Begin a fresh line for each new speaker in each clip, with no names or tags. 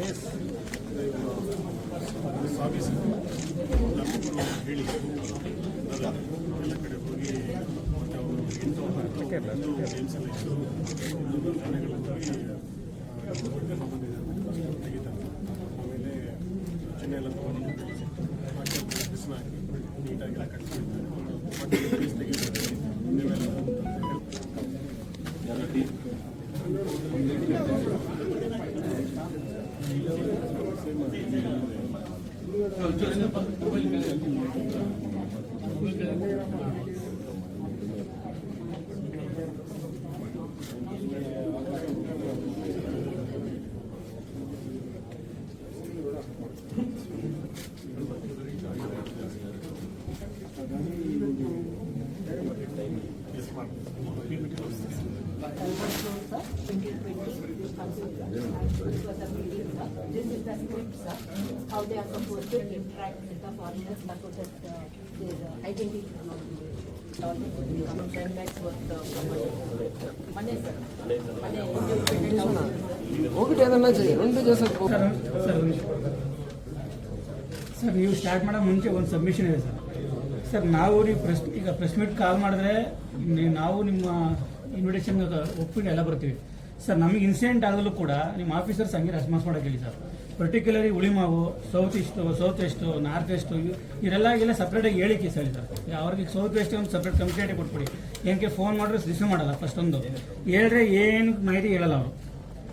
Case ಸಾಗಿಸಿ ನಮಗೂ ಹೇಳಿ ಎಲ್ಲ ಕಡೆ ಹೋಗಿ ಮತ್ತು ಅವರು 8 ಗೇಮ್ಸಲ್ಲಿ ಇಷ್ಟು ಮನೆಗಳಲ್ಲಿ ತೆಗಿತಾರೆ. ಆಮೇಲೆ ಚೆನ್ನೈಯೆಲ್ಲ ತೊಗೊಂಡು ಬಿಸಿಲು ಹಾಕಿ ನೀಟಾಗೆಲ್ಲ ಕಟ್ಸಿರ್ತಾರೆ. ಮತ್ತೆ ಪೀಸ್ ತೆಗಿತಾರೆ. ನೀವೆಲ್ಲ
This is the script, sir. How they are supposed to interact with the foreigners, so that their identity is not becoming 10 lakhs worth of money, sir. Money.
Sir ನೀವು ಸ್ಟಾರ್ಟ್ ಮಾಡೋ ಮುಂಚೆ ಒಂದು ಸಬ್ಮಿಷನ್ ಇದೆ sir. ನಾವು ನೀವು ಈಗ press meet ಕಾಲ್ ಮಾಡಿದ್ರೆ ನಾವು ನಿಮ್ಮ ಇನ್ವಿಟೇಷನ್ ಒಪ್ಪಿಗೆ ಎಲ್ಲ ಬರ್ತೀವಿ ಸರ್. ನಮಗೆ ಇನ್ಸಿಡೆಂಟ್ ಆಗಲು ಕೂಡ ನಿಮ್ಮ ಆಫೀಸರ್ಸ್ ಹಂಗೆ ರೆಸ್ಪಾನ್ಸ್ ಮಾಡೋಕೆ ಹೇಳಿ sir. Particularly Hulimavu, south west, north west ಇವರೆಲ್ಲ ಸಪ್ರೇಟಾಗಿ ಹೇಳಿಕೆ ಸರ್ ಸರ್. ಅವ್ರಿಗೆ ಸೌತ್ ವೆಸ್ಟ್ ಒಂದು ಸಪ್ರೇಟ್ ಕಂಪ್ಲೇಂಟೇ ಕೊಟ್ಬಿಡಿ. ಏನಕ್ಕೆ ಫೋನ್ ಮಾಡಿದ್ರೆ ರಿಸೀವ್ ಮಾಡಲ್ಲ. ಫಸ್ಟ್ ಒಂದು ಹೇಳಿದ್ರೆ ಏನು ಮಾಹಿತಿ ಹೇಳಲ್ಲ ಅವರು.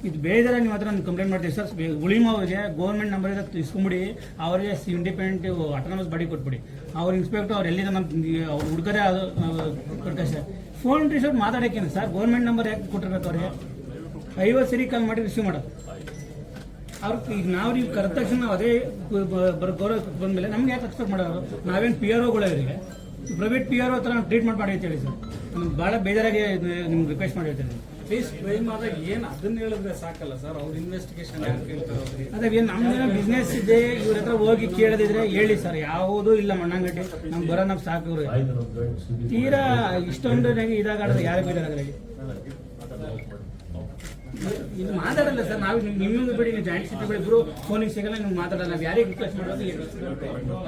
ಇದು ಬೇಜಾರಾಗಿ ನೀವು ಹತ್ರ ನಾನು ಕಂಪ್ಲೇಂಟ್ ಮಾಡ್ತೀವಿ ಸರ್. ಉಳಿಮಾವಿಗೆ ಗೌರ್ಮೆಂಟ್ ನಂಬರ್ ಇದೆ ಇಸ್ಕೊಂಬಿಡಿ. ಅವರಿಗೆ ಇಂಡಿಪೆಂಡೆಂಟ್ ಆಟೋನಮಸ್ ಬಾಡಿ ಕೊಟ್ಬಿಡಿ. ಅವ್ರ ಇನ್ಸ್ಪೆಕ್ಟರ್ ಅವ್ರು ಎಲ್ಲಿಂದ ನಮ್ಮ ಅವ್ರು ಹುಡುಗರೇ ಅದು ಕೊಡ್ತಾರೆ ಸರ್. ಫೋನ್ ರಿಸೀವ್ ಮಾತಾಡೋಕ್ಕೇನು ಸರ್? ಗೌರ್ಮೆಂಟ್ ನಂಬರ್ ಯಾಕೆ ಕೊಟ್ಟಿರ್ಬೇಕು ಅವ್ರಿಗೆ? 50 ಸರಿ ಕಾಲ್ ಮಾಡಿ ರಿಸೀವ್ ಮಾಡೋದು ಅವ್ರಿಗೆ. ಈಗ ನಾವು ನೀವು ಕರೆದ ತಕ್ಷಣ ನಾವು ಅದೇ ಗೌರವ ಬಂದಮೇಲೆ ನಮ್ಗೆ ಯಾಕೆ ಎಕ್ಸ್ಪೆಕ್ಟ್ ಮಾಡೋರು? ನಾವೇನು ಪಿ ಆರ್ ಒಗಳು ಇವರಿಗೆ ಪ್ರೈವೇಟ್ ಪಿ ಆರ್ ಒ ಥರ ಟ್ರೀಟ್ಮೆಂಟ್ ಮಾಡಿ ಅಂತ ಹೇಳಿ ಸರ್. ನಮ್ಗೆ ಭಾಳ ಬೇಜಾರಾಗಿ ನಿಮ್ಗೆ ರಿಕ್ವೆಸ್ಟ್ ಮಾಡಿ ಹೇಳ್ತೀನಿ.
ಫೇಸ್ ಕ್ರೈಮ್ ಆದಾಗ ಏನು ಅದನ್ನ ಹೇಳಿದ್ರೆ ಸಾಕಲ್ಲ ಸರ್. ಅವ್ರ ಇನ್ವೆಸ್ಟಿಗೇಷನ್ ಯಾರು ಕೇಳ್ತಾರೆ?
ಅದೇ ನಮ್ದೇನೋ ಬಿಸ್ನೆಸ್ ಇದೆ, ಇವ್ರ ಹತ್ರ ಹೋಗಿ ಕೇಳದಿದ್ರೆ ಹೇಳಿ ಸರ್. ಯಾವುದೂ ಇಲ್ಲ ಮಣ್ಣಂಗಟ್ಟಿ ನಮ್ಗೆ ಬರೋ ನಮ್ಗೆ ಸಾಕು. ತೀರಾ ಇಷ್ಟೊಂದು ಇದಾಗಾಡಿದ್ರೆ ಯಾರು ಬೇಜಾರಾದ್ರೆ ಇದು ಮಾತಾಡಲ್ಲ ಸರ್. ನಾವು ನಿಮ್ಮದು ಬಿಡಿ, ನೀವು ಜಾಯಿಂಟ್ ಸೆಕ್ರೆಟರಿ ಇಬ್ರು ಫೋನಿಗೆ ಸಿಗಲ್ಲ, ನೀವು ಮಾತಾಡಲ್ಲ. ನಾವು ಯಾರಿಗೆ ರಿಕ್ವೆಸ್ಟ್ ಮಾಡೋದು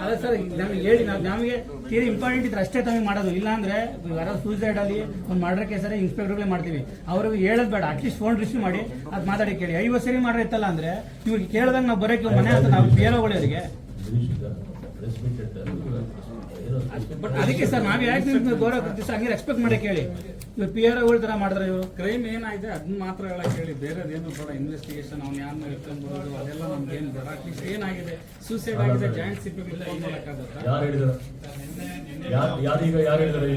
ಅದೇ ಸರ್. ನಮಗೆ ಹೇಳಿ ನಮಗೆ ತೀರಾ ಇಂಪಾರ್ಟೆಂಟ್ ಇದ್ರೆ ಅಷ್ಟೇ ತಮಗೆ ಮಾಡೋದು. ಇಲ್ಲಾಂದ್ರೆ ಯಾರೋ ಸೂಸೈಡ್ ಅಲ್ಲಿ ಒಂದು ಮರ್ಡರ್ ಕೇಸಲ್ಲಿ ಇನ್ಸ್ಪೆಕ್ಟರ್ಗಳೇ ಮಾಡ್ತೀವಿ. ಅವ್ರಿಗೆ ಹೇಳೋದು ಬೇಡ, ಅಟ್ಲೀಸ್ಟ್ ಫೋನ್ ರಿಸೀವ್ ಮಾಡಿ ಅದು ಮಾತಾಡಿ ಕೇಳಿ. 50 ಸರಿ ಮಾಡ್ರೆ ಇತ್ತಲ್ಲ ಅಂದ್ರೆ ಇವ್ರಿಗೆ ಕೇಳಿದಾಗ ನಾವು ಬರೋಕೆ ಮನೆ ಅಂತ ನಾವು ಬೇರೆಯವರಿಗೆ. ಬಟ್ ಅದಕ್ಕೆ ಸರ್ ನಾವು ಯಾಕೆ ಗೌರವ ಕೊಡ್ತೀವಿ ಸರ್, ಹಂಗೆ ಎಕ್ಸ್ಪೆಕ್ಟ್ ಮಾಡಕ್ಕೆ ಹೇಳಿ. ಇವ್ರು ಪಿ ಆರ್ ಒಗಳ ತರ ಮಾಡಿದ್ರೆ ಇವರು
ಕ್ರೈಮ್ ಏನಾಗಿದೆ ಅದನ್ನ ಮಾತ್ರ ಹೇಳಕ್ ಹೇಳಿ. ಬೇರೆದೇನು ಬೇಡ. ಇನ್ವೆಸ್ಟಿಗೇಷನ್ ಅವ್ನು ಯಾರನ್ನ ಇಟ್ಕೊಂಡ್ಬರೋದು ಅದೆಲ್ಲ ನಮ್ಗೆ ಏನು ಬೇಡ. ಅಟ್ಲೀಸ್ಟ್ ಏನಾಗಿದೆ, ಸೂಸೈಡ್ ಆಗಿದೆ, ಜಾಯಿಂಟ್ ಸಿಪಿಗೆ ಮಾಡೋಕ್ಕಾಗುತ್ತಾ?
ಯಾರು ಹೇಳಿದಾರೆ? ಯಾರು ಹೇಳಿದಾರೆ?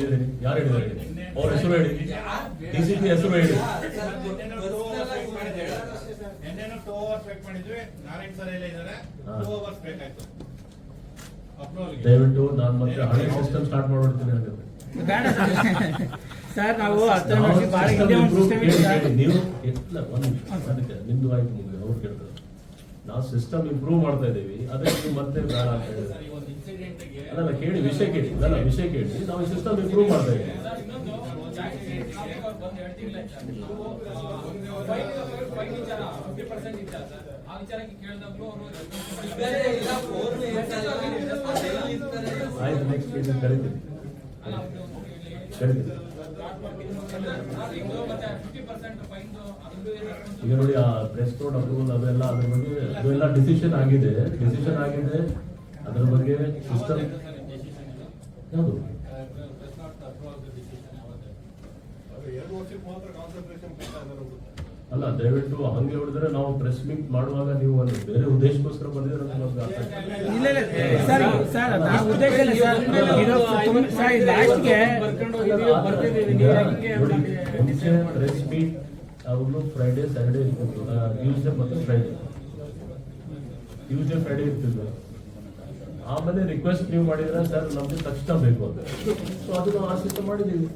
ಅವ್ರ ಹೆಸರು ಹೇಳಿ, DCP ಹೆಸರು ಹೇಳಿ. ದಯವಿಟ್ಟು ನಾನು ಮತ್ತೆ ಹಳೆ ಸಿಸ್ಟಮ್ ಸ್ಟಾರ್ಟ್ ಮಾಡ್ಬಿಡ್ತೀನಿ.
ಬೇಡ ಸರ್. ನಾವು 10 ವರ್ಷ ಭಾಳ ಹಿಂದೆ ಒಂದು ಸಿಸ್ಟಮ್ ಇದೆ.
ನೀವು ಒಂದು ನಿಮಿಷ ಅದಕ್ಕೆ ನಿಮ್ದು ಆಯ್ತು, ನಿಮ್ಗೆ ಅವ್ರು ಕೇಳ್ತಾರೆ. ನಾವು ಸಿಸ್ಟಮ್ ಇಂಪ್ರೂವ್ ಮಾಡ್ತಾ ಇದ್ದೀವಿ. ಅದಕ್ಕೆ ಮತ್ತೆ ಬೇಡ ಅಂತ ಹೇಳಿದ್ರೆ ಅಲ್ಲ, ಕೇಳಿ ವಿಷಯ ಕೇಳಿ. ಅಲ್ಲ ವಿಷಯ ಕೇಳಿ. ನಾವು ಸಿಸ್ಟಮ್ ಇಂಪ್ರೂವ್ ಮಾಡ್ತಾ ಇದ್ದೀವಿ. ಆಯ್ತು, ನೆಕ್ಸ್ಟ್ ಮೀಟಿಂಗ್ ಕರಿತೀನಿ. ಈಗ ನೋಡಿ, ಆ ಪ್ರೆಸ್ ಕೋಡ್ ಅಪ್ರೂವಲ್ ಅದೆಲ್ಲ ಅದ್ರ ಬಗ್ಗೆ ಅದೆಲ್ಲ ಡಿಸಿಷನ್ ಆಗಿದೆ. ಅದ್ರ ಬಗ್ಗೆ ಸಿಸ್ಟಮ್ ಯಾವುದು ಅಲ್ಲ. ದಯವಿಟ್ಟು ಹಂಗೆ ಹೊಡೆದ್ರೆ ನಾವು ಪ್ರೆಸ್ ಮೀಟ್ ಮಾಡುವಾಗ ನೀವು ಒಂದು ಬೇರೆ ಉದ್ದೇಶಕ್ಕೋಸ್ಕರ ಬಂದಿದ್ರೆ ಪ್ರೆಸ್ ಮೀಟ್ ಅವ್ರು ಫ್ರೈಡೆ ಸ್ಯಾಟರ್ಡೇ ಇರ್ತಿತ್ತು. ಟ್ಯೂಸ್ಡೇ ಮತ್ತು ಫ್ರೈಡೆ ಇರ್ತಿದ್ರು. ಆಮೇಲೆ ರಿಕ್ವೆಸ್ಟ್ ನೀವು ಮಾಡಿದ್ರೆ ಸರ್ ನಮ್ಗೆ ತಕ್ಷಣ ಬೇಕು ಅಂತ, ಸೊ ಅದು ನಾವು ಆ ಸಿಸ್ಟಮ್ ಮಾಡಿದ್ದೀವಿ.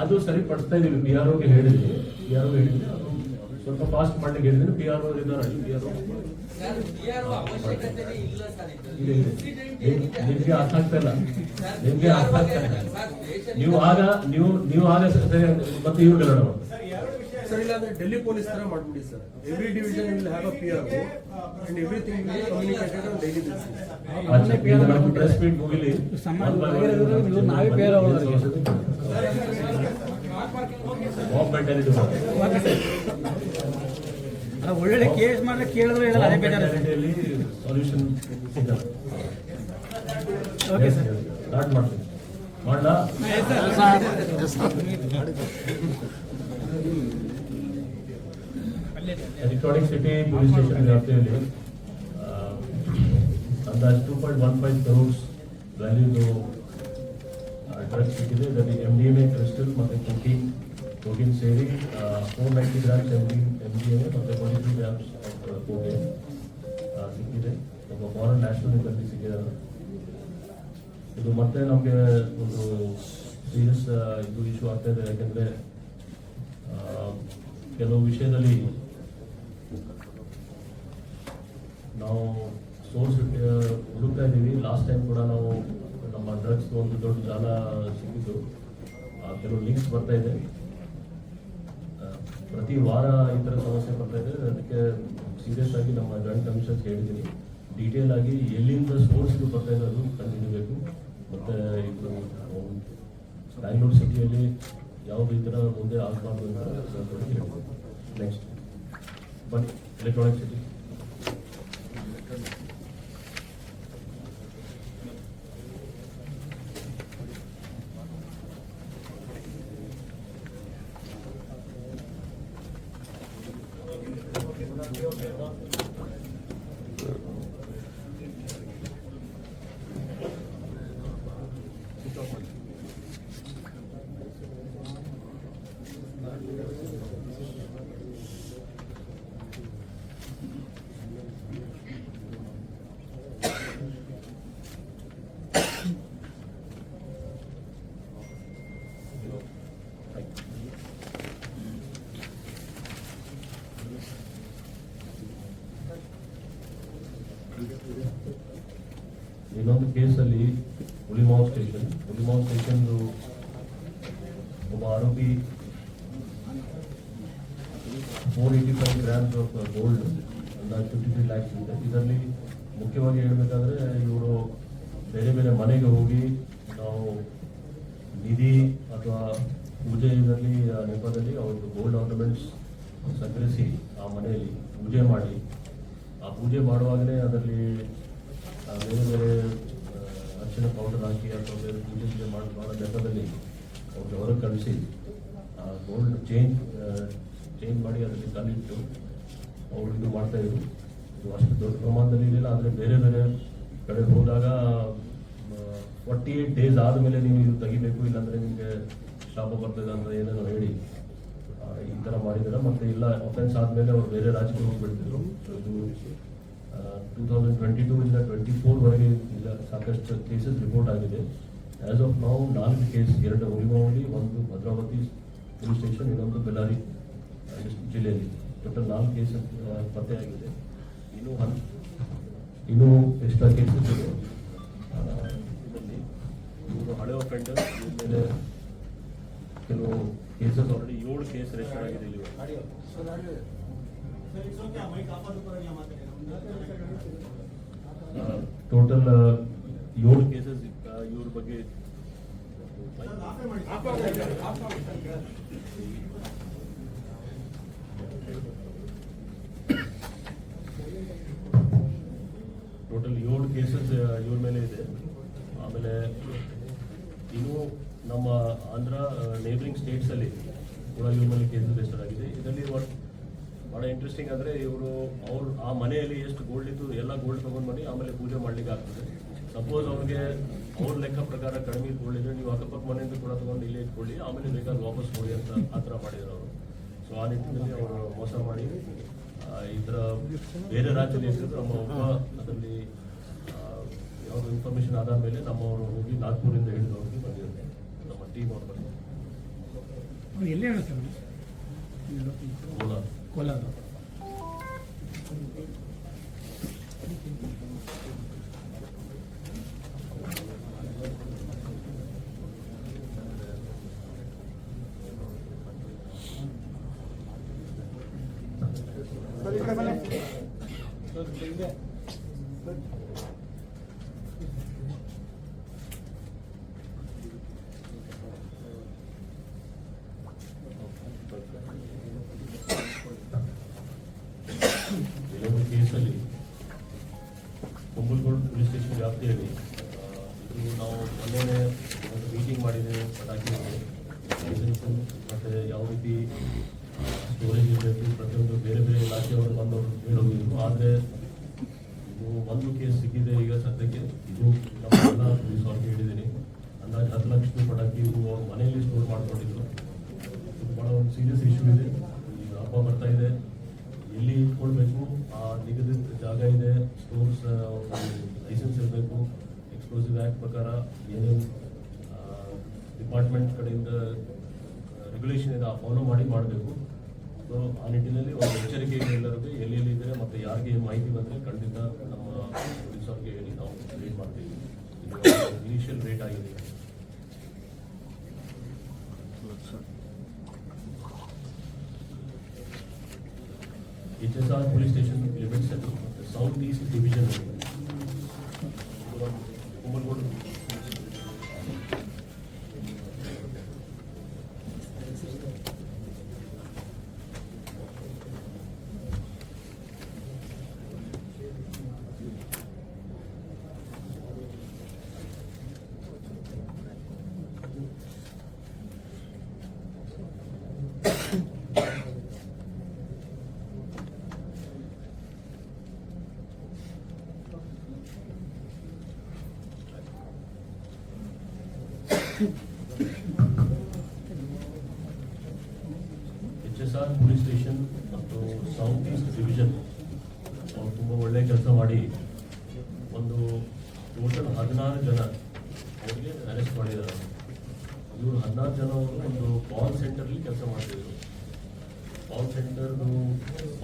ಅದು ಸರಿಪಡಿಸ್ತಾ ಇದೀವಿ. ಪಿ ಆರ್ ಒಗೆ ಹೇಳಿದ್ವಿ. ಸ್ವಲ್ಪ ಫಾಸ್ಟ್ ಮಾಡ್ಲಿಕ್ಕೆ ಹೇಳಿದ್ರೆ ಪಿ ಆರ್ ಒ ಇದ್ದಾರೆ. ನಿಮ್ಗೆ ಅರ್ಥ ಆಗ್ತಾ ಇಲ್ಲ. ನೀವು ಆಗ ಸರಿ ಮತ್ತೆ ಇವ್ರು
ಸರ್ ಇಲ್ಲಾಂದ್ರೆ ಡೆಲ್ಲಿ ಪೊಲೀಸ್ ತರ ಮಾಡ್ಬಿಡಿ sir. Every division will have a PRO and everything will be communicated on daily basis.
Press meet ಮುಗಿಲಿ
ನಾವೇ ಪೇರ್ ಒಳ್ಳೆ ಕೇಸ್ ಮಾಡಿದ್ರೆ ಕೇಳಿದ್ರೆ ಹೇಳಲ್ಲ ಅದೇ ಬೇಕಾದ್ರೆ
ಸೊಲ್ಯೂಷನ್
ಓಕೆ ಸರ್
ಸ್ಟಾರ್ಟ್ ಮಾಡ್ತೀನಿ ಮಾಡಲಾ? ಎಲೆಕ್ಟ್ರಾನಿಕ್ ಸಿಟಿ ಪೊಲೀಸ್ ಸ್ಟೇಷನ್ ವ್ಯಾಪ್ತಿಯಲ್ಲಿ ಅಂದಾಜು 2.15 crores ವ್ಯಾಲ್ಯೂದು ಡ್ರಗ್ಸ್ ಸಿಕ್ಕಿದೆ. ಇದರಲ್ಲಿ MDMA, ಕ್ರಿಸ್ಟಲ್ ಮತ್ತು ಕೋಕೇನ್ ಸೇರಿ 490 grams MDMA ಮತ್ತು 43 grams ಆಫ್ ಕೋಕೇನ್ ಸಿಕ್ಕಿದೆ. ಒಬ್ಬ ಫಾರಿನ್ ನ್ಯಾಷನಲ್ ಇದರಲ್ಲಿ ಸಿಕ್ಕಿದ್ದಾರೆ. ಇದು ಮತ್ತೆ ನಮಗೆ ಒಂದು ಸೀರಿಯಸ್ ಇದು ಇಶ್ಯೂ ಆಗ್ತಾ ಇದೆ. ಯಾಕೆಂದರೆ ಕೆಲವು ವಿಷಯದಲ್ಲಿ ನಾವು ಸೋರ್ಸ್ ಹುಡುಕ್ತಾ ಇದ್ದೀವಿ. ಲಾಸ್ಟ್ ಟೈಮ್ ಕೂಡ ನಾವು ನಮ್ಮ ಡ್ರಗ್ಸ್ ಒಂದು ದೊಡ್ಡ ಜಾಲ ಸಿಕ್ಕಿದ್ದು. ಕೆಲವು ಲಿಂಕ್ಸ್ ಬರ್ತಾ ಇದೆ. ಪ್ರತಿ ವಾರ ಈ ಥರ ಸಮಸ್ಯೆ ಬರ್ತಾ ಇದೆ. ಅದಕ್ಕೆ ಸೀರಿಯಸ್ ಆಗಿ ನಮ್ಮ ಜಾಯಿಂಟ್ ಕಮಿಷನ್ಸ್ ಹೇಳಿದ್ದೀನಿ, ಡೀಟೇಲ್ ಆಗಿ ಎಲ್ಲಿಂದ ಸೋರ್ಸ್ ಇದು ಬರ್ತಾ ಇದೆ ಅದು ಕಂಡುಹಿಡಿಯಬೇಕು. ಮತ್ತು ಇದು ಬ್ಯಾಂಗ್ಳೂರು ಸಿಟಿಯಲ್ಲಿ ಯಾವುದು ಈ ಥರ ಮುಂದೆ ಆಗಬಾರ್ದು ಅಂತ ಹೇಳಿದೆ. ನೆಕ್ಸ್ಟ್ ಬನ್ನಿ, ಎಲೆಕ್ಟ್ರಾನಿಕ್ ಸಿಟಿ. ಇನ್ನೊಂದು ಕೇಸಲ್ಲಿ ಹುಲಿಮಾವ್ ಸ್ಟೇಷನ್ ಒಬ್ಬ ಆರೋಪಿ 485 grams ಆಫ್ ಗೋಲ್ಡ್ ಅಂದಾಜು 53 lakhs ಇದೆ. ಇದರಲ್ಲಿ ಮುಖ್ಯವಾಗಿ ಹೇಳಬೇಕಾದ್ರೆ ಇವರು ಬೇರೆ ಬೇರೆ ಮನೆಗೆ ಹೋಗಿ ನಾವು ನಿಧಿ ಅಥವಾ ಪೂಜೆ ಇದರಲ್ಲಿ ನೆಪದಲ್ಲಿ ಅವ್ರದ್ದು ಗೋಲ್ಡ್ ಆರ್ನಮೆಂಟ್ಸ್ ಸಂಗ್ರಹಿಸಿ ಆ ಮನೆಯಲ್ಲಿ ಪೂಜೆ ಮಾಡಿ, ಆ ಪೂಜೆ ಮಾಡುವಾಗಲೇ ಅದರಲ್ಲಿ ಬೇರೆ ಬೇರೆ ಅರ್ಶಿನ ಪೌಡರ್ ಹಾಕಿ ಅಥವಾ ಬೇರೆ ಪೂಜೆ ಮಾಡೋ ನೆಪದಲ್ಲಿ ಅವ್ರಿಗೆ ಹೊರಗೆ ಕಳಿಸಿ ಗೋಲ್ಡ್ ಚೇಂಜ್ ಮಾಡಿ ಅದರಲ್ಲಿ ಕಲ್ಲಿಟ್ಟು ಅವರು ಇದು ಮಾಡ್ತಾಯಿದ್ರು. ಇದು ಅಷ್ಟು ದೊಡ್ಡ ಪ್ರಮಾಣದಲ್ಲಿ ಇರಲಿಲ್ಲ. ಆದರೆ ಬೇರೆ ಬೇರೆ ಕಡೆ ಹೋದಾಗ 48 days ಆದಮೇಲೆ ನೀವು ಇದು ತೆಗಿಬೇಕು, ಇಲ್ಲಾಂದರೆ ನಿಮಗೆ ಶಾಪ ಬರ್ತದೆ ಅಂತ ಏನೇನೋ ಹೇಳಿ ಈ ಥರ ಮಾಡಿದ್ದಾರೆ. ಮತ್ತು ಇಲ್ಲ ಅಫೆನ್ಸ್ ಆದಮೇಲೆ ಅವರು ಬೇರೆ ರಾಜ್ಯಕ್ಕೆ ಹೋಗಿಬಿಡ್ತಿದ್ರು. ಇದು 2022 ಇಂದ 24ವರೆಗೆ ಈಗ ಸಾಕಷ್ಟು ಕೇಸಸ್ ರಿಪೋರ್ಟ್ ಆಗಿದೆ. ಆ್ಯಸ್ ಆಫ್ ನಾವು 4 ಕೇಸ್, 2 ಹುಲಿಮಾವಲಿ, 1 ಭದ್ರಾವತಿ ಪೊಲೀಸ್ ಸ್ಟೇಷನ್, ಇನ್ನೊಂದು ಬೆಳ್ಳಾರಿ ಜಿಲ್ಲೆಯಲ್ಲಿ ಟೋಟಲ್ 4 ಕೇಸ್ ಪತ್ತೆಯಾಗಿದೆ. ಇನ್ನೂ ಎಕ್ಸ್ಟ್ರಾ ಕೇಸಸ್ ಇದೆ. ಇದರಲ್ಲಿ ಇವರು ಹಳೆ ಒಫೆಂಡರ್ ಮೇಲೆ ಕೆಲವು ಕೇಸಸ್ ಆಲ್ರೆಡಿ 7 ಕೇಸ್ ರಿಜಿಸ್ಟರ್ ಆಗಿದೆ ಇಲ್ಲಿ. ಟೋಟಲ್ 7 ಕೇಸಸ್ ಇವ್ರ ಬಗ್ಗೆ ಟೋಟಲ್ 7 ಕೇಸಸ್ ಇವ್ರ ಮೇಲೆ ಇದೆ. ಆಮೇಲೆ ಇನ್ನು ನಮ್ಮ ಆಂಧ್ರ ನೇಬರಿಂಗ್ ಸ್ಟೇಟ್ಸಲ್ಲಿ ಕೂಡ ಇವ್ರ ಮೇಲೆ ಕೇಸಸ್ ರಿಜಿಸ್ಟರ್ ಆಗಿದೆ. ಇದರಲ್ಲಿ ಭಾಳ ಇಂಟ್ರೆಸ್ಟಿಂಗ್ ಅಂದರೆ ಇವರು ಆ ಮನೆಯಲ್ಲಿ ಎಷ್ಟು ಗೋಲ್ಡ್ ಇದ್ದು ಎಲ್ಲ ಗೋಲ್ಡ್ ತೊಗೊಂಡು ಮಾಡಿ ಆಮೇಲೆ ಪೂಜೆ ಮಾಡಲಿಕ್ಕೆ ಆಗ್ತದೆ. ಸಪೋಸ್ ಅವ್ರಿಗೆ ಅವ್ರ ಲೆಕ್ಕ ಪ್ರಕಾರ ಕಡಿಮೆ ಗೋಲ್ಡ್ ಇದ್ರೆ ನೀವು ಅಕ್ಕಪಕ್ಕ ಮನೆಯಿಂದ ಕೂಡ ತೊಗೊಂಡು ಇಲ್ಲೇ ಇಟ್ಕೊಳ್ಳಿ, ಆಮೇಲೆ ಬೇಕಾದ್ರೆ ವಾಪಸ್ ಕೊಡಿ ಅಂತ ಆ ಥರ ಮಾಡಿದ್ರು ಅವರು. ಸೊ ಆ ನಿಟ್ಟಿನಲ್ಲಿ ಅವರು ಮೋಸ ಮಾಡಿ ಈ ಥರ ಬೇರೆ ರಾಜ್ಯದಲ್ಲಿ ಇರ್ತಿದ್ರು. ನಮ್ಮ ಒಬ್ಬ ಅದರಲ್ಲಿ ಯಾವುದೋ ಇನ್ಫಾರ್ಮೇಷನ್ ಆದ ಮೇಲೆ ನಮ್ಮವರು ಹೋಗಿ ನಾಗ್ಪುರಿಂದ ಹಿಡಿದು ಅವ್ರಿಗೆ ಬಂದಿರುತ್ತೆ. ನಮ್ಮ ಟೀಮ್ ಅವ್ರು ಬಂದು
ಎಲ್ಲಿ ಕೋಲಾರ.
ಕೆಲವೊಂದು ಕೇಸಲ್ಲಿ ಕುಂಬಲ್ಗೋಡ್ ಪೊಲೀಸ್ ಸ್ಟೇಷನ್ ವ್ಯಾಪ್ತಿಯಲ್ಲಿ ಇದು ನಾವು ಮೊನ್ನೆ ಒಂದು ಮೀಟಿಂಗ್ ಮಾಡಿದ್ದೇವೆ ಪಟಾಕಿ ಲೈಸೆನ್ಸ್ ಮತ್ತು ಯಾವ ರೀತಿ ಸ್ಟೋರೇಜ್ ಇರಬೇಕು ಪ್ರತಿಯೊಂದು ಬೇರೆ ಬೇರೆ ಇಲಾಖೆಯವರು ಬಂದು ಹೇಳೋಗಿದ್ರು. ಆದರೆ ಇದು ಒಂದು ಕೇಸ್ ಸಿಕ್ಕಿದೆ ಈಗ ಸದ್ಯಕ್ಕೆ. ಇದು ನಮ್ಮೆಲ್ಲ ಪೊಲೀಸ್ ಅವ್ರಿಗೆ ಹೇಳಿದ್ದೀನಿ, ಅಂದಾಜು 10 ಲಕ್ಷ ಪಟಾಕಿ ಇವು ಅವ್ರ ಮನೆಯಲ್ಲಿ ಸ್ಟೋರ್ ಮಾಡ್ಕೊಂಡಿದ್ರು. ಇದು ಭಾಳ ಒಂದು ಸೀರಿಯಸ್ ಇಶ್ಯೂ ಇದೆ. ಈಗ ಹಬ್ಬ ಬರ್ತಾ ಇದೆ, ಎಲ್ಲಿ ಇಟ್ಕೊಳ್ಬೇಕು, ಆ ನಿಗದಿತ ಜಾಗ ಇದೆ, ಸ್ಟೋರ್ಸ್ ಲೈಸೆನ್ಸ್ ಇರಬೇಕು, ಎಕ್ಸ್ಪ್ಲೋಸಿವ್ ಆ್ಯಕ್ಟ್ ಪ್ರಕಾರ ಏನೇನು ಡಿಪಾರ್ಟ್ಮೆಂಟ್ ಕಡೆಯಿಂದ ರೆಗ್ಯುಲೇಷನ್ ಇದೆ ಆ ಫಾಲೋ ಮಾಡಬೇಕು. ಸೊ ಆ ನಿಟ್ಟಿನಲ್ಲಿ ಒಂದು ಎಚ್ಚರಿಕೆ ಇದೆ ಎಲ್ಲರಿಗೂ, ಎಲ್ಲೆಲ್ಲಿ ಇದ್ದರೆ ಮತ್ತು ಯಾರಿಗೆ ಏನು ಮಾಹಿತಿ ಬಂದರೆ ಖಂಡಿತ ನಮ್ಮ ಪೊಲೀಸ್ ಅವ್ರಿಗೆ ಹೇಳಿ ನಾವು ರೇಟ್ ಮಾಡ್ತೀವಿ. ಇದು ಇನಿಷಿಯಲ್ ರೇಟ್ ಆಗಿದೆ. HSR police station limits and South East Division. Kumalgodu. HSR police station ಮತ್ತು ಸೌತ್ ಈಸ್ಟ್ ಡಿವಿಷನ್ ಅವರು ತುಂಬ ಒಳ್ಳೆಯ ಕೆಲಸ ಮಾಡಿ ಒಂದು ಟೋಟಲ್ 16 ಜನ ಅವರಿಗೆ ಅರೆಸ್ಟ್ ಮಾಡಿದ್ದಾರೆ. ಇವರು 16 ಜನ ಅವರು ಒಂದು ಕಾಲ್ ಸೆಂಟರ್ಲಿ ಕೆಲಸ ಮಾಡ್ತಿದ್ರು. ಕಾಲ್ ಸೆಂಟರ್ದು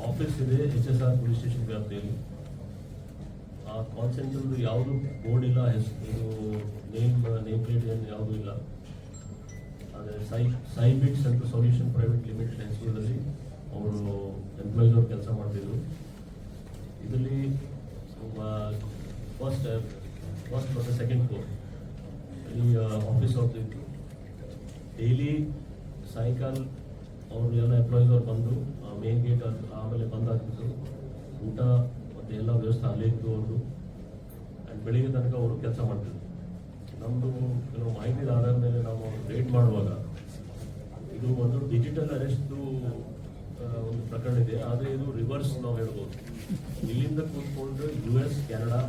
ಆಫೀಸ್ ಇದೆ HSR ಪೊಲೀಸ್ ಸ್ಟೇಷನ್ ವ್ಯಾಪ್ತಿಯಲ್ಲಿ. ಆ ಕಾಲ್ ಸೆಂಟರ್ದು ಯಾವುದು ಬೋರ್ಡ್ ಇಲ್ಲ, ಇದು ನೇಮ್ ಪ್ಲೇಟ್ ಏನು ಯಾವುದೂ ಇಲ್ಲ. ಆದರೆ ಸೈಬಿಟ್ಸ್ ಅಂತ ಸೊಲ್ಯೂಷನ್ ಪ್ರೈವೇಟ್ ಲಿಮಿಟೆಡ್ ಹೆಸರಲ್ಲಿ ಅವರು ಎಂಪ್ಲಾಯೀಸ್ ಅವ್ರು ಕೆಲಸ ಮಾಡ್ತಿದ್ರು. ಇದರಲ್ಲಿ ಫಸ್ಟ್ ಮತ್ತು ಸೆಕೆಂಡ್ ಫ್ಲೋರ್ ಇಲ್ಲಿ ಆಫೀಸ್ ಅವ್ರದ್ದು ಇತ್ತು. ಡೈಲಿ ಸಾಯಂಕಾಲ ಅವರು ಎಲ್ಲ ಎಂಪ್ಲಾಯೀಸ್ ಅವ್ರು ಬಂದು ಮೇನ್ ಗೇಟ್ ಆಮೇಲೆ ಬಂದಾಗ್ತಿತ್ತು. ಊಟ ಮತ್ತು ಎಲ್ಲ ವ್ಯವಸ್ಥೆ ಅಲ್ಲೇ ಇತ್ತು ಅವ್ರದ್ದು. ಆ್ಯಂಡ್ ಬೆಳಿಗ್ಗೆ ತನಕ ಅವರು ಕೆಲಸ ಮಾಡ್ತಿದ್ರು. ನಮ್ಮದು ಕೆಲವು ಮಾಹಿತಿ ಆಧಾರದ ಮೇಲೆ ನಾವು ರೇಟ್ ಮಾಡುವಾಗ ಇದು ಒಂದು ಡಿಜಿಟಲ್ ಅರೆಸ್ಟ್ದು ಒಂದು ಪ್ರಕರಣ ಇದೆ. ಆದರೆ ಇದು ರಿವರ್ಸ್ ನಾವು ಹೇಳ್ಬೋದು. ಇಲ್ಲಿಂದ ಕೂತ್ಕೊಂಡು US, ಕೆನಡಾ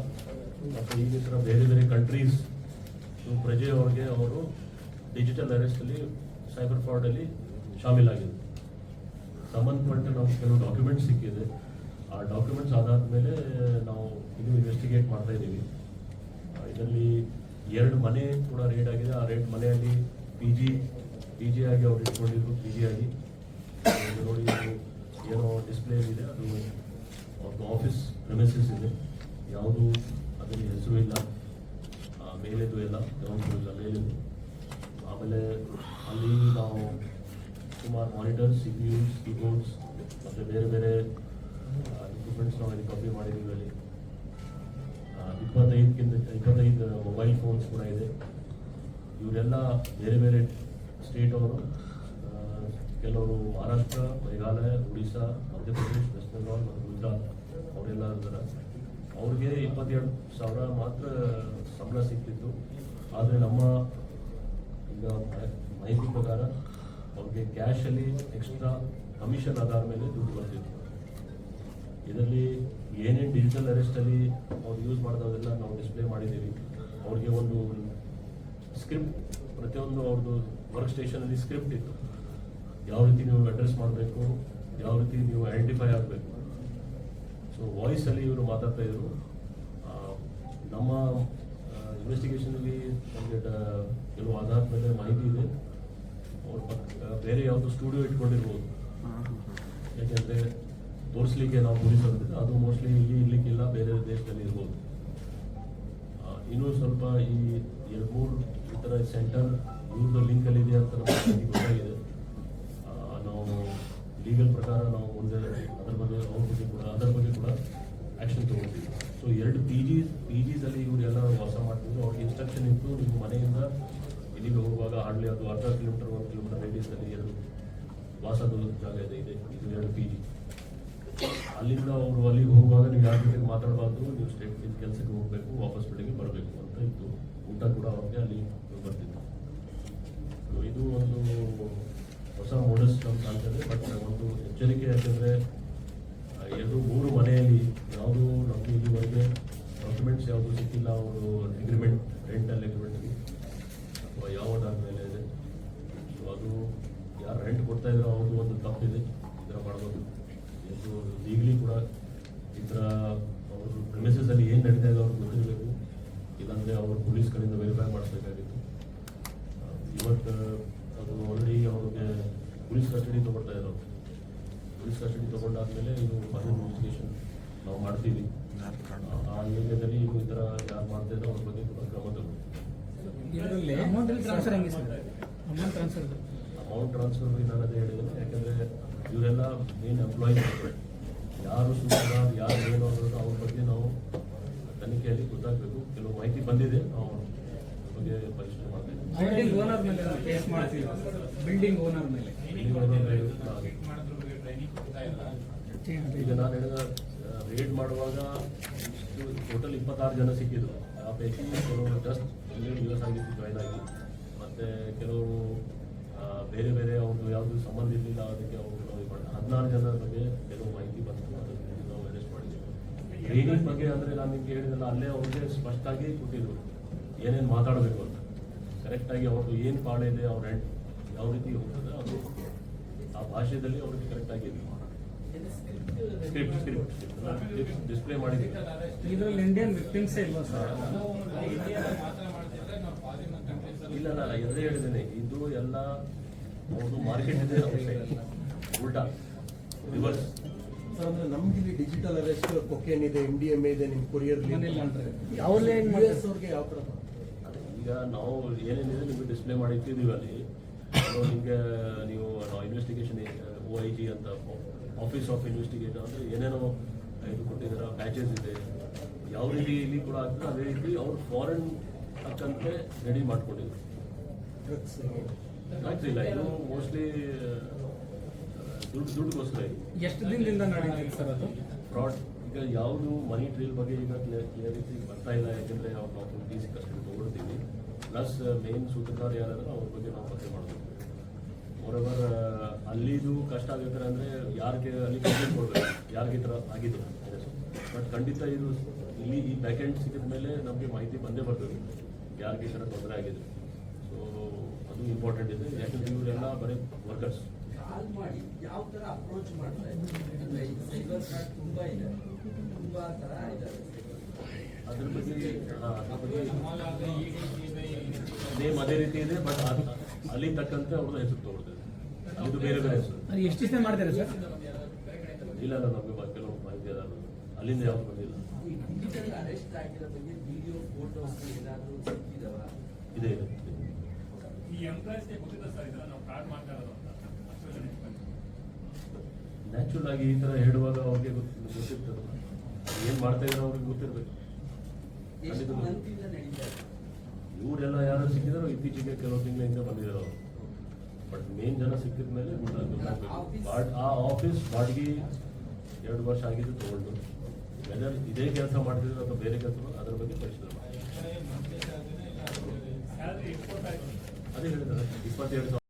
ಮತ್ತು ಈ ಥರ ಬೇರೆ ಬೇರೆ ಕಂಟ್ರೀಸ್ ಪ್ರಜೆಯವ್ರಿಗೆ ಅವರು ಡಿಜಿಟಲ್ ಅರೆಸ್ಟಲ್ಲಿ ಸೈಬರ್ ಫ್ರಾಡಲ್ಲಿ ಶಾಮೀಲಾಗಿದೆ. ಸಂಬಂಧಪಟ್ಟ ನಾವು ಕೆಲವು ಡಾಕ್ಯುಮೆಂಟ್ಸ್ ಸಿಕ್ಕಿದೆ. ಆ ಡಾಕ್ಯುಮೆಂಟ್ಸ್ ಆಧಾರದ ಮೇಲೆ ನಾವು ಇದು ಇನ್ವೆಸ್ಟಿಗೇಟ್ ಮಾಡ್ತಾ ಇದ್ದೀವಿ. ಇದರಲ್ಲಿ 2 ಮನೆ ಕೂಡ ರೇಡ್ ಆಗಿದೆ. ಆ ರೇಡ್ ಮನೆಯಲ್ಲಿ ಪಿ ಜಿ ಆಗಿ ಅವ್ರು ಇಟ್ಕೊಂಡಿದ್ರು. PG ಆಗಿ ನೋಡಿ, ಏನೋ ಡಿಸ್ಪ್ಲೇ ಇದೆ, ಅದು ಅವ್ರದ್ದು ಆಫೀಸ್ ಪ್ರೆಮಿಸಸ್ ಇದೆ. ಯಾವುದು ಅದರಲ್ಲಿ ಹೆಸರು ಇಲ್ಲ, ಮೇಲೆದು ಎಲ್ಲ ಯಾವುದು ಇಲ್ಲ, ಮೇಲೆದು. ಆಮೇಲೆ ಅಲ್ಲಿ ನಾವು ಸುಮಾರು ಮಾನಿಟರ್ಸ್, CPUs, ಕೀಬೋರ್ಡ್ಸ್ ಮತ್ತು ಬೇರೆ ಬೇರೆ ಇಕ್ವಿಪ್ಮೆಂಟ್ಸ್ ನಾವು ಅಲ್ಲಿ ಕಾಪಿ ಮಾಡಿದ್ದೀವಿ. ಅಲ್ಲಿ 25 ಮೊಬೈಲ್ ಫೋನ್ಸ್ ಕೂಡ ಇದೆ. ಇವರೆಲ್ಲ ಬೇರೆ ಬೇರೆ ಸ್ಟೇಟ್ ಅವರು, ಕೆಲವರು ಮಹಾರಾಷ್ಟ್ರ, ಮೇಘಾಲಯ, ಒಡಿಶಾ, ಮಧ್ಯಪ್ರದೇಶ್, ವೆಸ್ಟ್ ಬೆಂಗಾಲ್ ಮತ್ತು ಗುಜರಾತ್ ಅವರೆಲ್ಲ ಇದ್ದಾರೆ. ಅವ್ರಿಗೆ 22,000 ಮಾತ್ರ ಸಂಬಳ ಸಿಗ್ತಿತ್ತು. ಆದರೆ ನಮ್ಮ ಈಗ ಮಾಹಿತಿ ಪ್ರಕಾರ ಅವ್ರಿಗೆ ಕ್ಯಾಶಲ್ಲಿ ಎಕ್ಸ್ಟ್ರಾ ಕಮಿಷನ್ ಆಧಾರ ಮೇಲೆ ದುಡ್ಡು ಬರ್ತಿತ್ತು. ಇದರಲ್ಲಿ ಏನೇನು ಡಿಜಿಟಲ್ ಅರೆಸ್ಟಲ್ಲಿ ಅವ್ರು ಯೂಸ್ ಮಾಡೋದೆಲ್ಲ ನಾವು ಡಿಸ್ಪ್ಲೇ ಮಾಡಿದ್ದೀವಿ. ಅವ್ರಿಗೆ ಒಂದು ಸ್ಕ್ರಿಪ್ಟ್, ಪ್ರತಿಯೊಂದು ಅವ್ರದ್ದು ವರ್ಕ್ ಸ್ಟೇಷನಲ್ಲಿ ಸ್ಕ್ರಿಪ್ಟ್ ಇತ್ತು. ಯಾವ ರೀತಿ ನೀವು ಅಡ್ರೆಸ್ ಮಾಡಬೇಕು, ಯಾವ ರೀತಿ ನೀವು ಐಡೆಂಟಿಫೈ ಆಗಬೇಕು. ಸೊ ವಾಯ್ಸಲ್ಲಿ ಇವರು ಮಾತಾಡ್ತಾ ಇದ್ರು. ನಮ್ಮ ಇನ್ವೆಸ್ಟಿಗೇಷನಲ್ಲಿ ನಮಗೆ ಕೆಲವು ಆಧಾರದ ಮೇಲೆ ಮಾಹಿತಿ ಇದೆ. ಅವ್ರು ಬೇರೆ ಯಾವುದೋ ಸ್ಟುಡಿಯೋ ಇಟ್ಕೊಂಡಿರ್ಬೋದು. ಯಾಕೆಂದರೆ ತೋರಿಸ್ಲಿಕ್ಕೆ ನಾವು ಪೊಲೀಸ್ ಅಂತಿದ್ದೆ, ಅದು ಮೋಸ್ಟ್ಲಿ ಇರ್ಲಿಕ್ಕಿಲ್ಲ, ಬೇರೆ ದೇಶದಲ್ಲಿ ಇರ್ಬೋದು. ಇನ್ನೂ ಸ್ವಲ್ಪ ಈ 2-3 ಈ ಥರ ಸೆಂಟರ್ ಇವ್ರದ್ದು ಲಿಂಕಲ್ಲಿ ಇದೆ ಅಂತ ನಮಗೆ ಗೊತ್ತಾಗಿದೆ. ನಾವು ಲೀಗಲ್ ಪ್ರಕಾರ ನಾವು ಮುಂದೆ ಅದ್ರ ಬಗ್ಗೆ ಅವ್ರ ಬಗ್ಗೆ ಆ್ಯಕ್ಷನ್ ತೊಗೊಂಡಿದ್ವಿ. ಸೊ 2 PGs ಇವರೆಲ್ಲ ವಾಸ ಮಾಡ್ತಿದ್ರು. ಅವ್ರಿಗೆ ಇನ್ಸ್ಟ್ರಕ್ಷನ್ ಇತ್ತು, ನಿಮ್ಮ ಮನೆಯಿಂದ ಇಲ್ಲಿಗೆ ಹೋಗುವಾಗ ಹಾರ್ಡ್ಲಿ ಅದು ಅರ್ಧ ಕಿಲೋಮೀಟರ್ 1 ಕಿಲೋಮೀಟರ್ ರೇಡಿಯಸ್ನಲ್ಲಿ 2 ವಾಸದ ಜಾಗ ಇದೆ. ಇದು 2 PG. ಅಲ್ಲಿಂದ ಅವರು ಅಲ್ಲಿಗೆ ಹೋಗುವಾಗ ನೀವು ಯಾರ ಜೊತೆಗೆ ಮಾತಾಡಬಾರ್ದು, ನೀವು ಸ್ಟೇಟ್ ಕೆಲಸಕ್ಕೆ ಹೋಗಬೇಕು, ವಾಪಸ್ ಬೆಳಿಗ್ಗೆ ಬರಬೇಕು ಅಂತ ಇತ್ತು. ಊಟ ಕೂಡ ಅವ್ರಿಗೆ ಅಲ್ಲಿ ಬರ್ತಿತ್ತು. ಸೊ ಇದು ಒಂದು ಹೊಸ ಮೋಡಸ್ ಅಂತ ಕಾಣ್ತದೆ. ಬಟ್ ಒಂದು ಎಚ್ಚರಿಕೆ, ಯಾಕೆಂದರೆ 2-3 ಮನೆಯಲ್ಲಿ ಯಾವುದು ನಮಗೆ ಇಲ್ಲಿವರೆಗೆ ಡಾಕ್ಯುಮೆಂಟ್ಸ್ ಯಾವುದು ಸಿಕ್ಕಿಲ್ಲ. ಅವರು ಅಗ್ರಿಮೆಂಟ್, ರೆಂಟಲ್ ಅಗ್ರಿಮೆಂಟ್ಗೆ ಅಥವಾ ಯಾವುದಾದ ಮೇಲೆ ಇದೆ. ಸೊ ಅದು ಯಾರು ರೆಂಟ್ ಕೊಡ್ತಾ ಇದ್ರು ಅವ್ರದ್ದು ಒಂದು ತಪ್ಪಿದೆ, ಈ ಥರ ಮಾಡ್ಬೋದು. ಇದು ಲೀಗಲಿ ಕೂಡ ಈ ಥರ ಅವರು ಪ್ರಿಮಿಸಸಲ್ಲಿ ಏನು ನಡೀತಾ ಇದೆ ಅವ್ರಿಗೆ ಗೊತ್ತಿರಬೇಕು. ಇಲ್ಲಾಂದರೆ ಅವರು ಪೊಲೀಸ್ ಕಡೆಯಿಂದ ವೆರಿಫೈ ಮಾಡಿಸ್ಬೇಕಾಗಿತ್ತು. ಇವತ್ತು ಅದು ಆಲ್ರೆಡಿ ಅವ್ರಿಗೆ ಪೊಲೀಸ್ ಕಸ್ಟಡಿ ತೊಗೊಳ್ತಾ ಇದ್ದಾರೆ. ಪೊಲೀಸ್ ಕಸ್ಟಡಿ ತೊಗೊಂಡಾದ್ಮೇಲೆ ಇದು ಫರ್ದರ್ ಇನ್ವೆಸ್ಟಿಗೇಷನ್ ನಾವು ಮಾಡ್ತೀವಿ. ಆ ಏರಿಯಾದಲ್ಲಿ ಇದು ಈ ಥರ ಯಾರು ಮಾಡ್ತಾ ಇದ್ದಾರೆ ಅವ್ರ ಬಗ್ಗೆ ಕೂಡ ಕ್ರಮ ತಗೊಂಡು
ಇದರಲ್ಲಿ
ಅಮೌಂಟ್ ಟ್ರಾನ್ಸ್ಫರ್ ಹೆಂಗೆ sir? Amount transfer
amount transfer ನಾನು ಅದೇ ಹೇಳಿದ್ದೇನೆ. ಯಾಕಂದರೆ ಇವರೆಲ್ಲ ಮೇನ್ ಎಂಪ್ಲಾಯೀಸ್, ಯಾರು ಸೂಚನಾ ಯಾರು ಏನು ಅನ್ನೋದು ಅವ್ರ ಬಗ್ಗೆ ನಾವು ತನಿಖೆಯಲ್ಲಿ ಗೊತ್ತಾಗಬೇಕು. ಕೆಲವು ಮಾಹಿತಿ ಬಂದಿದೆ, ನಾವು ಅದ್ರ ಬಗ್ಗೆ ಪರಿಶೀಲನೆ ಮಾಡ್ತೀವಿ.
ಬಿಲ್ಡಿಂಗ್ ಓನರ್ ಮೇಲೆ ಕೇಸ್ ಮಾಡ್ತೀವಿ. ಬಿಲ್ಡಿಂಗ್ ಓನರ್ ಮೇಲೆ
ಈಗ ನಾನು ಹೇಳಿದ ರೇಡ್ ಮಾಡುವಾಗ ಟೋಟಲ್ 26 ಜನ ಸಿಕ್ಕಿದ್ರು. ಆ ಪೈಕಿ ಕೆಲವರು ಜಸ್ಟ್ US ಆಗಿದ್ದು ಜಾಯ್ನ್ ಆಗಿ, ಮತ್ತು ಕೆಲವರು ಬೇರೆ ಬೇರೆ ಅವ್ರದ್ದು ಯಾವುದು ಸಂಬಂಧ ಇರಲಿಲ್ಲ, ಅದಕ್ಕೆ ಅವರು 16 ಜನರ ಬಗ್ಗೆ ಕೆಲವು ಮಾಹಿತಿ ಬಂತು. ಅದನ್ನು ನಾವು ಅರೆಸ್ಟ್ ಮಾಡಿದ್ದೀವಿ. ಟ್ರೈನಿಂಗ್ ಬಗ್ಗೆ ಅಂದರೆ ನಾನು ನಿಮ್ಗೆ ಹೇಳಿದಲ್ಲ, ಅಲ್ಲೇ ಅವ್ರಿಗೆ ಸ್ಪಷ್ಟವಾಗಿ ಕೊಟ್ಟಿದ್ರು ಏನೇನು ಮಾತಾಡಬೇಕು ಅಂತ. ಕರೆಕ್ಟಾಗಿ ಅವ್ರದ್ದು ಏನು ಪಾಳೆ ಇದೆ, ಅವ್ರ ರೆಂಟ್ ಯಾವ ರೀತಿ ಹೋಗ್ತದೆ, ಅದು ಆ ಭಾಷೆಯಲ್ಲಿ ಅವ್ರಿಗೆ ಕರೆಕ್ಟಾಗಿ ಸ್ಕ್ರಿಪ್ಟ್ ಡಿಸ್ಪ್ಲೇ ಮಾಡಿದ್ದೀವಿ.
ಇದರಲ್ಲಿ ಇಂಡಿಯನ್ ವಿಕ್ಟಿಮ್ಸೇ ಇಲ್ವಾ ಸರ್?
ಇಲ್ಲ, ನಾನು ಎದುರೇ ಹೇಳಿದ್ದೇನೆ, ಇದು ಎಲ್ಲ ಅವ್ರದ್ದು ಮಾರ್ಕೆಟ್ ಇದೆ, ಉಲ್ಟಾ ರಿವರ್ಸ್.
ಸರ್, ಅಂದ್ರೆ ನಮ್ಗೆ ಇಲ್ಲಿ ಡಿಜಿಟಲ್ ಅರೆಸ್ಟ್, ಕೊಕೇನ್ ಇದೆ, MDMA ಇದೆ, ನಿಮ್ಮ ಕೊರಿಯರ್
ಮನೇಲಿ ಅಂದ್ರೆ
ಅವ್ರಲ್ಲೇ ಏನು
US ಅವ್ರಿಗೆ ಯಾವ ಥರ?
ಈಗ ನಾವು ಏನೇನಿದೆ ನಿಮಗೆ ಡಿಸ್ಪ್ಲೇ ಮಾಡಿ ಇಟ್ಟಿದ್ದೀವಿ ಅಲ್ಲಿ. ನಿಮಗೆ ನೀವು ನಾವು ಇನ್ವೆಸ್ಟಿಗೇಷನ್ OIG ಅಂತ ಆಫೀಸ್ ಆಫ್ ಇನ್ವೆಸ್ಟಿಗೇಷನ್ ಅಂದರೆ ಏನೇನೋ ಇದು ಕೊಟ್ಟಿದ್ದಾರೆ, ಬ್ಯಾಚಸ್ ಇದೆ. ಯಾವ ರೀತಿ ಇಲ್ಲಿ ಕೂಡ ಆಗ್ತದೆ ಅದೇ ರೀತಿ ಅವ್ರು ಫಾರಿನ್ ತಕ್ಕಂತೆ ರೆಡಿ ಮಾಡ್ಕೊಂಡಿದ್ರು.
ಡ್ರಗ್ಸ್
ಆಗ್ತಿಲ್ಲ, ಇದು ಮೋಸ್ಟ್ಲಿ ದುಡ್ಡುಗೋಸ್ಕರ ಇದು
ಎಷ್ಟು ದಿನದಿಂದ ನಡೀತಿದೆ ಸರ್ ಅದು
ಫ್ರಾಡ್. ಈಗ ಯಾವುದು ಮನಿ ಟ್ರೀಲ್ ಬಗ್ಗೆ ಈಗ ಕ್ಲಿಯರಿಟಿ ಬರ್ತಾ ಇಲ್ಲ, ಯಾಕೆಂದರೆ ಅವ್ರು ನಾವು DC ಕಸ್ಟಡಿ ತೊಗೊಳ್ತೀವಿ. ಪ್ಲಸ್ ಮೇನ್ ಸೂತ್ರಧಾರ ಯಾರಾದ್ರೆ ಅವ್ರ ಬಗ್ಗೆ ನಾವು ಪತ್ತೆ ಮಾಡಬೇಕು. ಮೊರವರ್ ಅಲ್ಲಿದು ಕಷ್ಟ ಆಗಿದ್ರೆ ಅಂದರೆ ಯಾರಿಗೆ ಅಲ್ಲಿ ಕಂಪ್ಲೇಂಟ್ ಕೊಡಬೇಕು, ಯಾರಿಗೆ ಈ ಥರ ಆಗಿದೆ. ಬಟ್ ಖಂಡಿತ ಇದು ಇಲ್ಲಿ ಈ ಬ್ಯಾಕ್ ಎಂಡ್ ಸಿಕ್ಕಿದ ಮೇಲೆ ನಮಗೆ ಮಾಹಿತಿ ಬಂದೇ ಬರ್ತದೆ ಯಾರಿಗೆ ಈ ಥರ ತೊಂದರೆ ಆಗಿದೆ. ಸೊ ಅದು ಇಂಪಾರ್ಟೆಂಟ್ ಇದೆ, ಯಾಕಂದರೆ ಇವರೆಲ್ಲ ಬರೀ ವರ್ಕರ್ಸ್.
ಕಾಲ್ ಮಾಡಿ ಯಾವ ತರ ಅಪ್ರೋಚ್ ಮಾಡ್ತಾ ಇದ್ದಾರೆ ಅಂದ್ರೆ ಈಗ ಸೈಬರ್ ಫ್ರಾಡ್ ತುಂಬಾ ಇದೆ, ತುಂಬಾ ತರ ಇದಾವೆ.
ಅದ್ರ ಬಗ್ಗೆ ನೇಮ್ ಅದೇ ರೀತಿ ಇದೆ, ಬಟ್ ಅಲ್ಲಿ ತಕ್ಕಂತೆ ಅವ್ರದ್ದು ಹೆಸರು ತಗೊಳ್ತದೆ. ಅದು ಬೇರೆ ಬೇರೆ ಹೆಸರು.
ಅದು ಎಷ್ಟು ದಿವಸ ಮಾಡ್ತಾರೆ ಸರ್?
ಇಲ್ಲ, ನಮಗೆ ಕೆಲವು ಮಾಹಿತಿ ಅದ, ಅಲ್ಲಿಂದ ಯಾವ್ದು ಬಂದಿಲ್ಲ.
ಈ ಡಿಜಿಟಲ್ ಅರೆಸ್ಟ್ ಆಗಿರೋ ಬಗ್ಗೆ ವಿಡಿಯೋ ಫೋಟೋಸ್ ಏನಾದರೂ ಸಿಕ್ಕಿದಾವ?
ಇದೆ ಇದೆ.
ಈ ಎಂಪ್ಲಾಯ್ಸ್ಗೆ ಗೊತ್ತಿಲ್ಲ ಸರ್, ಇದನ್ನ ನಾವು ಫ್ರಾಡ್ ಮಾಡ್ತಾ ಇರೋದು ಅಂತ.
ನ್ಯಾಚುರಲ್ ಆಗಿ ಈ ಥರ ಹೇಳುವಾಗ ಅವ್ರಿಗೆ ಗೊತ್ತಿರ್ತದೆ, ಏನು ಮಾಡ್ತಾ ಇದ್ದಾರೆ ಅವ್ರಿಗೆ ಗೊತ್ತಿರಬೇಕು.
ಎಷ್ಟು ಮಂತಿಂದ ನಡೀತಾ ಇದೆ?
ಇವರೆಲ್ಲ ಯಾರು ಸಿಕ್ಕಿದಾರೋ ಇತ್ತೀಚೆಗೆ ಕೆಲವು ತಿಂಗಳಿಂದ ಬಂದಿದ್ದಾರೆ ಅವರು. ಬಟ್ ಮೇನ್ ಜನ ಸಿಕ್ಕಿದ ಮೇಲೆ ಆ ಆಫೀಸ್ ಬಾಡಿಗೆ 2 ವರ್ಷ ಆಗಿದ್ದು ತಗೊಂಡು ವೆದರ್ ಇದೇ ಕೆಲಸ ಮಾಡ್ತಿದ್ರು ಅಥವಾ ಬೇರೆ ಕೆಲಸ ಅದರ ಬಗ್ಗೆ ಪರಿಶೀಲನೆ ಮಾಡಿ. ಅದೇ ಹೇಳಿದ್ದಾರೆ 22,000